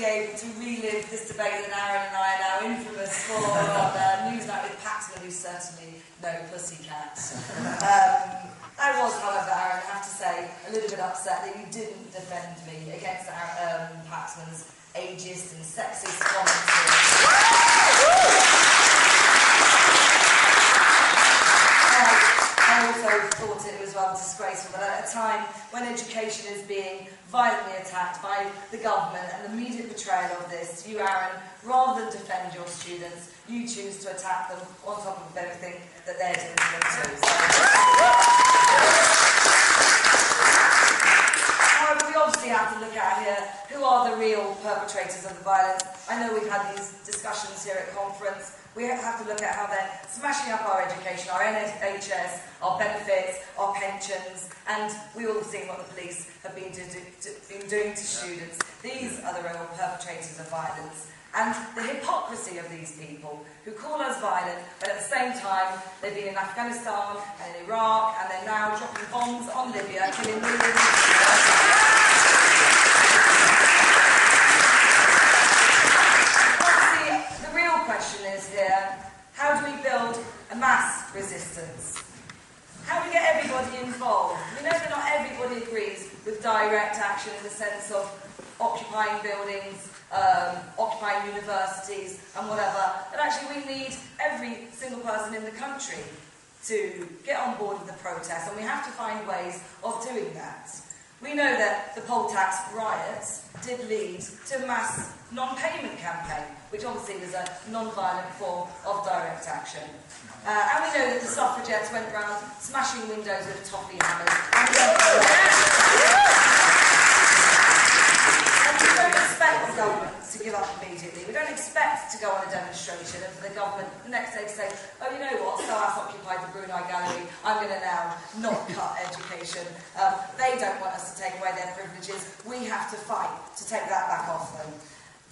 be able to relive this debate that Aaron and I are now infamous for on Newsnight with Paxman, who's certainly no pussycat. I was, however, Aaron, I have to say, a little bit upset that you didn't defend me against Paxman's ageist and sexist comments. I also thought it was rather disgraceful that at a time when education is being violently attacked by the government and the media portrayal of this, you, Aaron, rather than defend your students, you choose to attack them on top of everything that they're doing to them too. However, we obviously have to look at here who are the real perpetrators of the violence. I know we've had these discussions here at conference. We have to look at how they're smashing up our education, our NHS, our benefits, our pensions, and we've all seen what the police have been doing to students. These are the real perpetrators of violence. And the hypocrisy of these people who call us violent, but at the same time they've been in Afghanistan and in Iraq, and they're now dropping bombs on Libya, killing millions of people. Question is here, how do we build a mass resistance? How do we get everybody involved? We know that not everybody agrees with direct action in the sense of occupying buildings, occupying universities and whatever, but actually we need every single person in the country to get on board with the protest, and we have to find ways of doing that. We know that the poll tax riots did lead to a mass non-payment campaign, which obviously was a non-violent form of direct action. And we know that the suffragettes went around smashing windows with toffee hammers. And we don't expect the government to give up immediately. We don't expect to go on a demonstration and for the government the next day to say, oh, you know what, SOAS occupied the Brunei Gallery, I'm going to now not cut education. They don't want us to take away their privileges. We have to fight to take that back off them.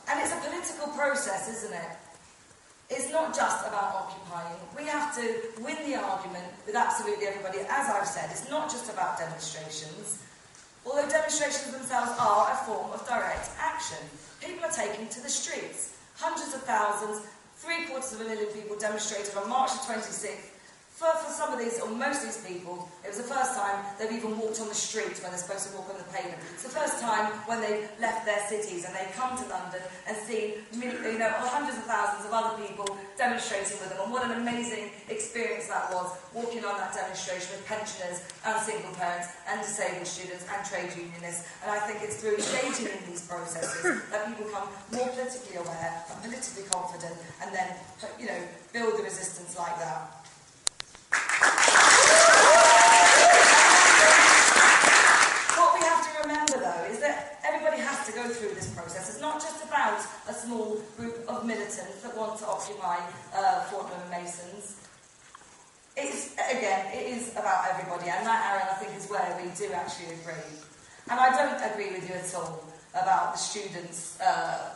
And it's a political process, isn't it? It's not just about occupying. We have to win the argument with absolutely everybody. As I've said, it's not just about demonstrations. Although demonstrations themselves are a form of direct action. People are taking to the streets. Hundreds of thousands, 750,000 people demonstrated on March the 26th. For some of these, or most of these people, it was the first time they've even walked on the street when they're supposed to walk on the pavement. It's the first time when they've left their cities and they've come to London and seen hundreds of thousands of other people demonstrating with them. And what an amazing experience that was, walking on that demonstration with pensioners and single parents and disabled students and trade unionists. And I think it's through engaging in these processes that people become more politically aware and politically confident, and then, build the resistance like that. What we have to remember, though, is that everybody has to go through this process. It's not just about a small group of militants that want to occupy Fortnum and Masons. It is about everybody, and that, Aaron, I think is where we do actually agree. And I don't agree with you at all about the students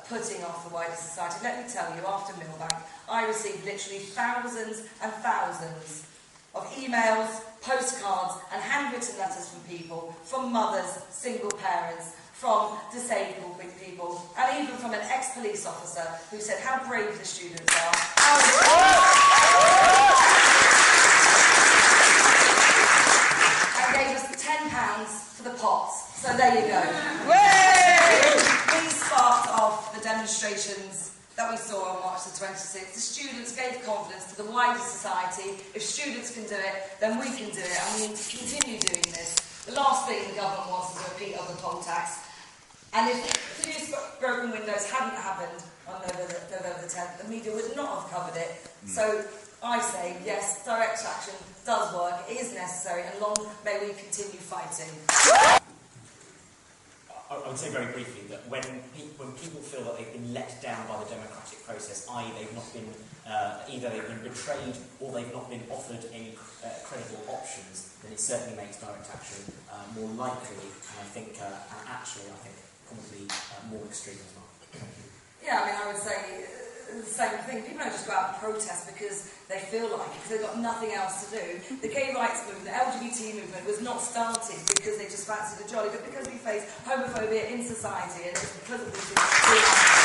putting off the wider society. Let me tell you, after Millbank, I received literally thousands and thousands of emails, postcards and handwritten letters from people, from mothers, single parents, from disabled people, and even from an ex-police officer who said how brave the students are. And gave us £10 for the pots. So there you go. We sparked off the demonstrations that we saw on March the 26th. The students gave confidence to the wider society. If students can do it, then we can do it, and we need to continue doing this. The last thing the government wants is a repeat of the poll tax. And if the broken windows hadn't happened on November the 10th, the media would not have covered it. So I say, yes, direct action does work, it is necessary, and long may we continue fighting. I would say very briefly that when people feel that they've been let down by the democratic process, i.e. they've not been, either they've been betrayed or they've not been offered any credible options, then it certainly makes direct action more likely, and I think, probably more extreme as well. Yeah, I mean, I would say the same thing. People don't just go out and protest because they feel like it, because they've got nothing else to do. The gay rights movement, the LGBT movement was not started because they just fancied a jolly, but because we face homophobia in society, and it's because of these things.